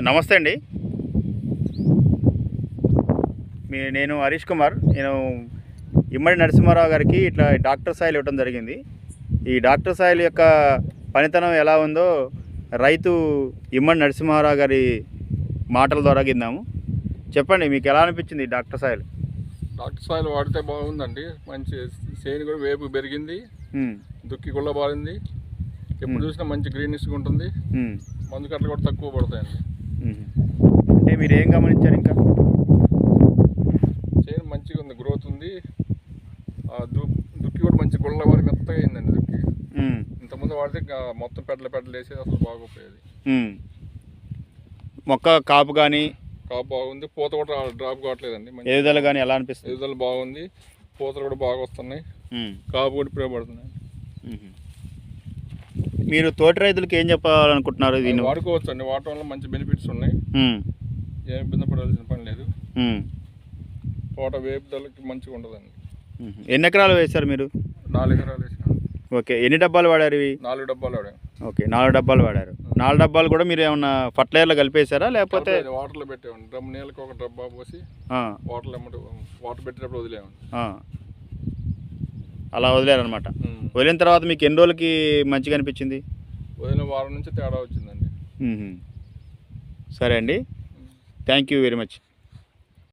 నమస్తే అండి. నేను హరీష్ కుమార్. నేను ఇమ్మడి నరసింహారావు గారికి ఇట్లా డాక్టర్ సాయిల్ ఇవ్వడం జరిగింది. ఈ డాక్టర్ సాయిల్ యొక్క పనితనం ఎలా ఉందో రైతు ఇమ్మడి నరసింహారావు గారి మాటల ద్వారా విందాము. చెప్పండి, మీకు ఎలా అనిపించింది డాక్టర్ సాయిల్? డాక్టర్ సాయిల్ వాడితే బాగుందండి. మంచి చేను కూడా వేపు పెరిగింది, దుక్కి కూడా బాగుంది. ఎప్పుడు చూసినా మంచి గ్రీనిష్గా ఉంటుంది. మందు కట్టలు కూడా తక్కువ పడతాయండి. అంటే మీరు ఏం గమనించారు? ఇంకా చేను మంచిగా ఉంది, గ్రోత్ ఉంది. దుక్కి కూడా మంచి గుళ్ళవారి మెత్తగా అయిందండి దుక్కి. ఇంతకుముందు వాడితే మొత్తం పెడలు వేసి అసలు బాగోపోయేది. మొక్క కాపు కానీ కాపు బాగుంది, పూత కూడా డ్రాప్ కావట్లేదండి. ఎదుగుదల కానీ ఎలా అనిపిస్తుంది? ఎదుగుదల బాగుంది, పూతలు కూడా బాగా వస్తున్నాయి, కాపు కూడా ఇప్పుడే పడుతున్నాయి. మీరు తోటి రైతులకు ఏం చెప్పాలనుకుంటున్నారు? దీన్ని వాడుకోవచ్చు అండి. వాడటం వల్ల మంచి బెనిఫిట్స్ ఉన్నాయి. ఏం ఇబ్బంది పడాల్సిన పని లేదు. తోట వేపుదలకి మంచిగా ఉండదండి. ఎన్ని ఎకరాలు వేశారు మీరు? 4 ఎకరాలు వేసాను. ఓకే, ఎన్ని డబ్బాలు వాడారు ఇవి? 4 డబ్బాలు వాడాను. ఓకే, 4 డబ్బాలు వాడారు. 4 డబ్బాలు కూడా మీరు ఏమన్నా ఫర్టిలైజర్లో కలిపేశారా లేకపోతే వాటర్లో పెట్టామండి? డ్రమ్ నీళ్ళకి ఒక డబ్బా పోసి వాటర్ పెట్టేటప్పుడు వదిలేమండి. అలా వదిలేరనమాట. వదిలిన తర్వాత మీకు ఎన్ని రోజులకి మంచిగా అనిపించింది? వదిలిన వారం నుంచి తేడా వచ్చిందండి. సరే అండి, థ్యాంక్ యూ వెరీ మచ్.